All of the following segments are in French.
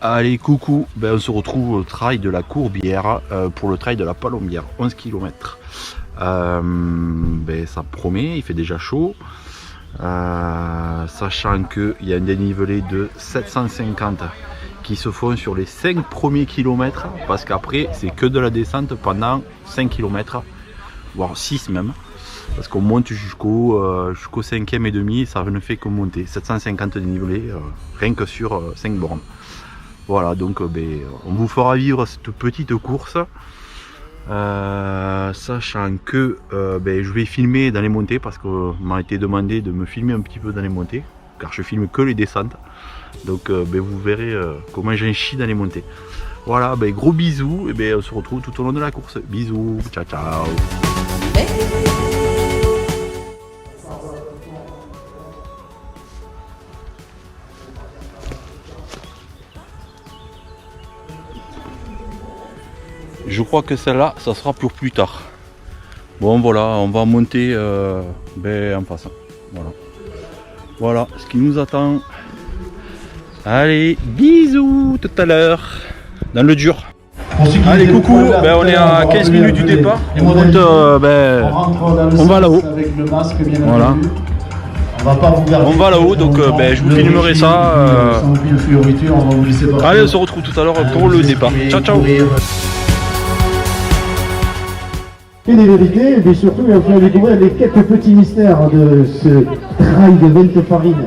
Allez, coucou, ben, on se retrouve au trail de la Courbière pour le trail de la Palombière, 11 km. Ben, ça promet, il fait déjà chaud, sachant qu'il y a un dénivelé de 750 qui se font sur les 5 premiers kilomètres, parce qu'après c'est que de la descente pendant 5 km, voire 6 même, parce qu'on monte jusqu'au 5e et demi, ça ne fait que monter, 750 dénivelé, rien que sur 5 bornes. Voilà, donc ben, on vous fera vivre cette petite course, sachant que ben, je vais filmer dans les montées, parce qu'on m'a été demandé de me filmer un petit peu dans les montées, car je filme que les descentes. Donc ben, vous verrez comment j'en chie dans les montées. Voilà, ben, gros bisous, et ben, on se retrouve tout au long de la course. Bisous, ciao ciao. Je crois que celle-là, ça sera pour plus tard. Bon voilà, on va monter ben, en face. Voilà. Voilà ce qui nous attend. Allez, bisous tout à l'heure. Dans le dur. Allez, coucou, ben, on est à 15 minutes du départ. On monte, ben, on va là-haut. Voilà. On va là-haut, donc ben, je vous filmerai ça. Allez, on se retrouve tout à l'heure pour le départ. Ciao, ciao. Et des vérités, mais surtout il va falloir découvrir les quelques petits mystères de ce trail de Ventofarine.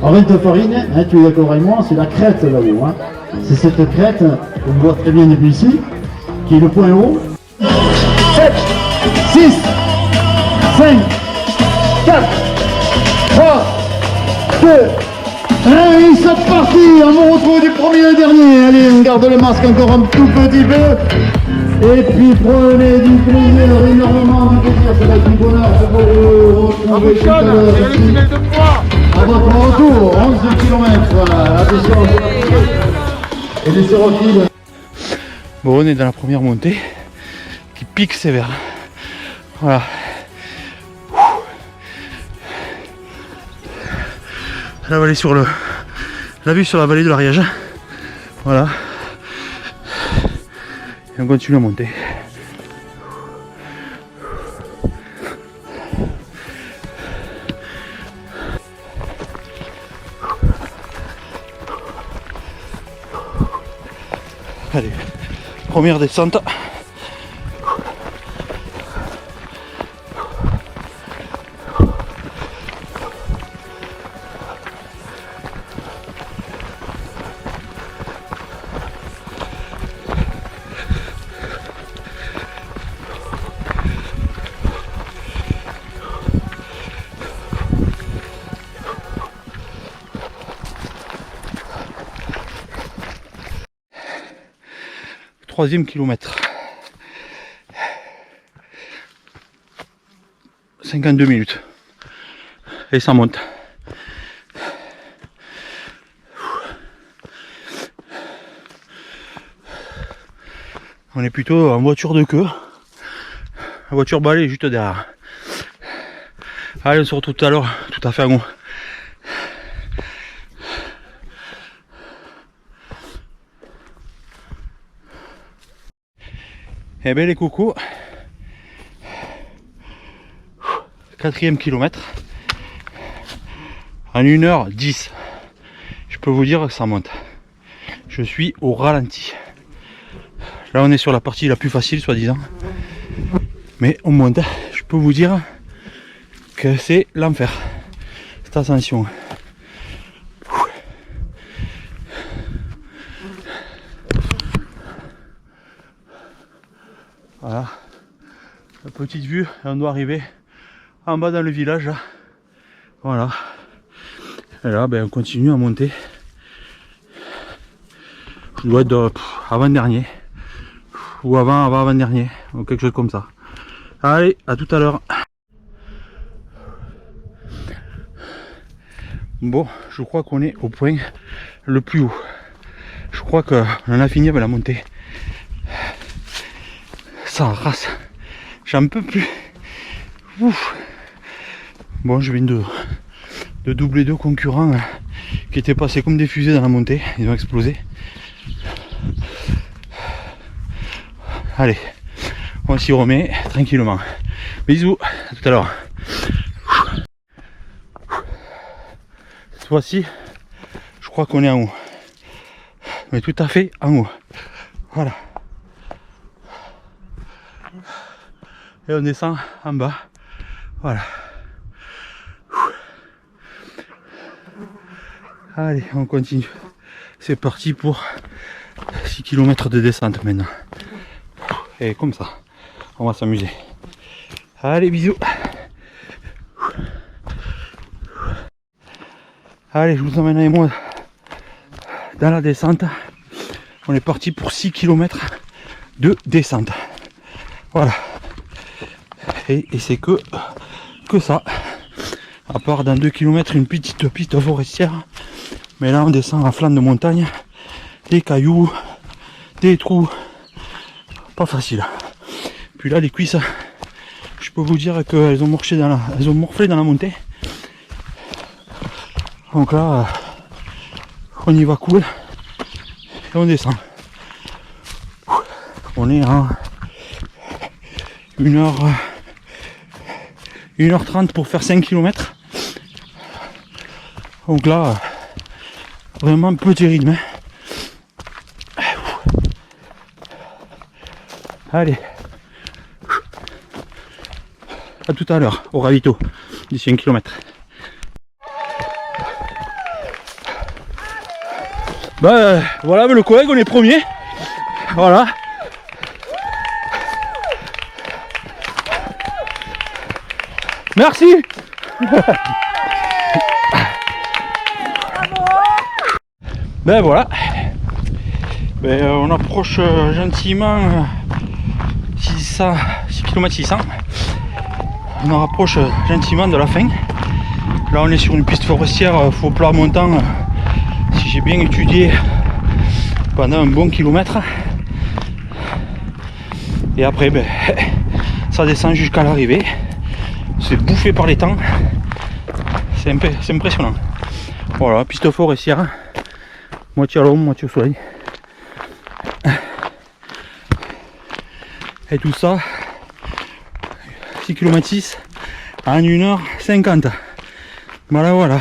En Ventofarine, hein, tu es d'accord avec moi, c'est la crête là-haut. Hein. C'est cette crête, on voit très bien depuis ici, qui est le point haut. 7, 6, 5, 4, 3, 2, 1, et c'est parti. On va retrouver du premier au dernier. Allez, on garde le masque encore un tout petit peu. Et puis prenez du plaisir, énormément de plaisir, ça va être du bonheur pour vous retrouver tout à l'heure ici. À votre retour, 11 km, voilà, attention. Et les sérotiles. Bon, on est dans la première montée qui pique sévère. Voilà. La vallée sur la vue sur la vallée de l'Ariège. Voilà. Et on continue à monter. Allez, première descente. Troisième kilomètre. 52 minutes. Et ça monte. On est plutôt en voiture de queue. La voiture balai est juste derrière. Allez, on se retrouve tout à l'heure, tout à fait en haut. Eh bien les coucous, 4e kilomètre, en 1h10, je peux vous dire que ça monte. Je suis au ralenti. Là on est sur la partie la plus facile soi-disant, mais on monte. Je peux vous dire que c'est l'enfer, cette ascension. Voilà, la petite vue, on doit arriver en bas dans le village là. Voilà, et là ben, on continue à monter. Je dois être avant-dernier ou avant-dernier ou quelque chose comme ça. Allez, à tout à l'heure. Bon, je crois qu'on est au point le plus haut. Je crois qu'on en a fini avec la montée. Ça race. J'en peux plus. Ouf. Bon, je viens de doubler 2 concurrents qui étaient passés comme des fusées dans la montée. Ils ont explosé. Allez, on s'y remet tranquillement. Bisous, à tout à l'heure. Cette fois-ci, je crois qu'on est en haut. Mais tout à fait en haut. Voilà. Et on descend en bas. Voilà. Allez, on continue. C'est parti pour 6 km de descente maintenant. Et comme ça, on va s'amuser. Allez, bisous. Allez, je vous emmène avec moi dans la descente. On est parti pour 6 km de descente. Voilà. Et c'est que ça. À part dans 2 km une petite piste forestière. Mais là on descend à flanc de montagne. Des cailloux, des trous. Pas facile. Puis là les cuisses, je peux vous dire qu'elles ont morflé dans la montée. Donc là on y va cool. Et on descend. On est à 1h30 pour faire 5 km. Donc là, vraiment petit rythme. Allez. À tout à l'heure, au ravito, d'ici 1 km. Bah voilà, le collègue, on est premier. Voilà. Merci. Ben voilà. Ben, on approche gentiment 6 km 600. On approche gentiment de la fin. Là on est sur une piste forestière faux plat montant. Si j'ai bien étudié pendant un bon kilomètre. Et après ben, ça descend jusqu'à l'arrivée. C'est bouffé par les temps. C'est impressionnant. Voilà, piste forestière. Moitié à l'ombre, moitié au soleil. Et tout ça, 6 km 6 en 1h50. Voilà, voilà.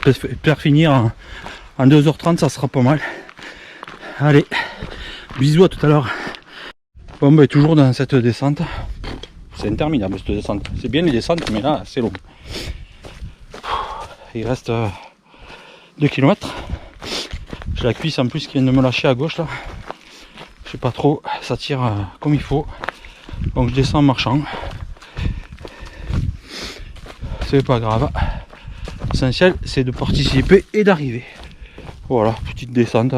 J'espère finir en 2h30, ça sera pas mal. Allez, bisous, à tout à l'heure. Bon, ben toujours dans cette descente. C'est interminable cette descente. C'est bien les descentes, mais là c'est long. Il reste 2 km. J'ai la cuisse en plus qui vient de me lâcher à gauche là. Je sais pas trop, ça tire comme il faut. Donc je descends en marchant. C'est pas grave. L'essentiel c'est de participer et d'arriver. Voilà, petite descente.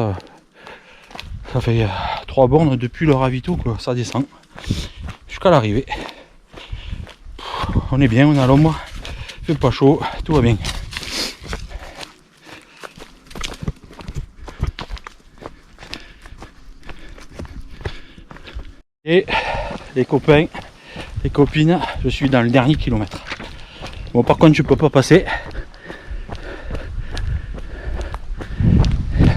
Ça fait 3 bornes depuis le ravito que ça descend jusqu'à l'arrivée. On est bien, on est à l'ombre, il fait pas chaud, tout va bien. Et les copains, les copines, je suis dans le dernier kilomètre. Bon, par contre je peux pas passer.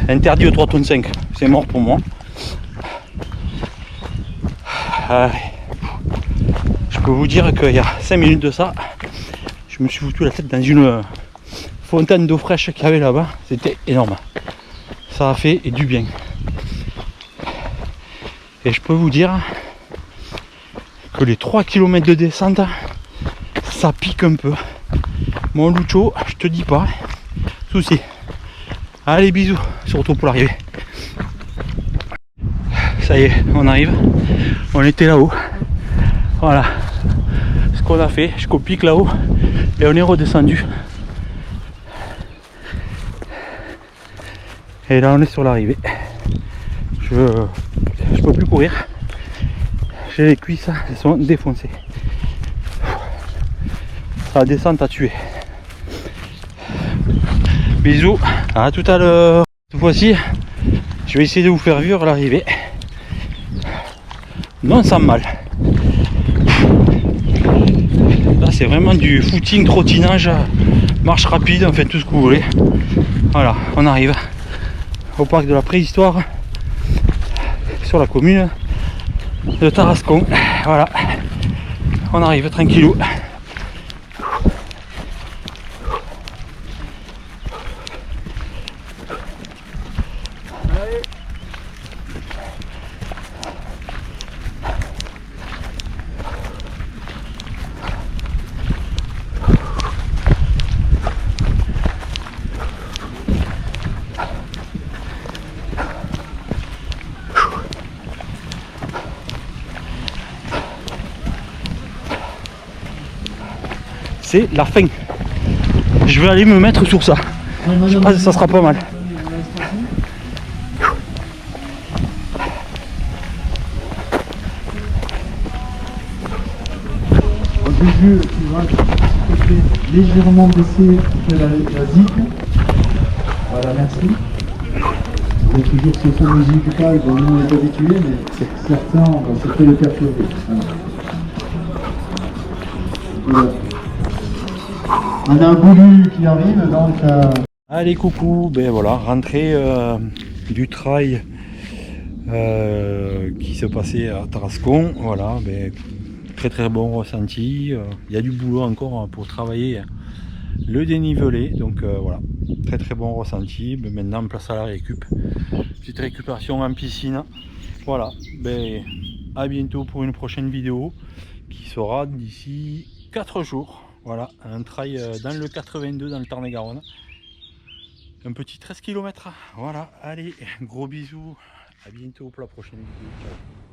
Interdit aux 3 tonnes 5, c'est mort pour moi. Je peux vous dire qu'il y a 5 minutes de ça, je me suis foutu la tête dans une fontaine d'eau fraîche qu'il y avait là-bas. C'était énorme. Ça a fait du bien. Et je peux vous dire que les 3 km de descente, ça pique un peu. Mon Lucho, je te dis pas. Souci. Allez, bisous, surtout pour l'arrivée. Ça y est, on arrive. On était là-haut. Voilà ce qu'on a fait. Je pique là-haut et on est redescendu. Et là, on est sur l'arrivée. Je peux plus courir. J'ai les cuisses, elles sont défoncées. La descente a tué. Bisous, à tout à l'heure. Cette fois-ci, je vais essayer de vous faire vivre l'arrivée. Non sans mal. Là c'est vraiment du footing, trottinage, marche rapide, enfin tout ce que vous voulez. Voilà, on arrive au parc de la préhistoire sur la commune de Tarascon. Voilà, on arrive tranquillou. C'est la fin. Je vais aller me mettre sur ça. Je pense que ça sera pas mal. Au début, tu vois, légèrement baissé, tu fais la zig. Voilà, merci. Il y a toujours ce son musical dont nous on est habitués, mais certains, ça fait le perturber. Voilà. On a un boulu qui arrive, donc... Allez coucou, ben voilà, rentrée du trail qui se passait à Tarascon. Voilà, ben, très bon ressenti. Il y a du boulot encore pour travailler le dénivelé, donc voilà, très bon ressenti. Ben, maintenant place à la récup, petite récupération en piscine. Voilà, ben, à bientôt pour une prochaine vidéo qui sera d'ici 4 jours. Voilà, un trail dans le 82 dans le Tarn-et-Garonne. Un petit 13 km. Voilà, allez, gros bisous. À bientôt pour la prochaine vidéo. Ciao.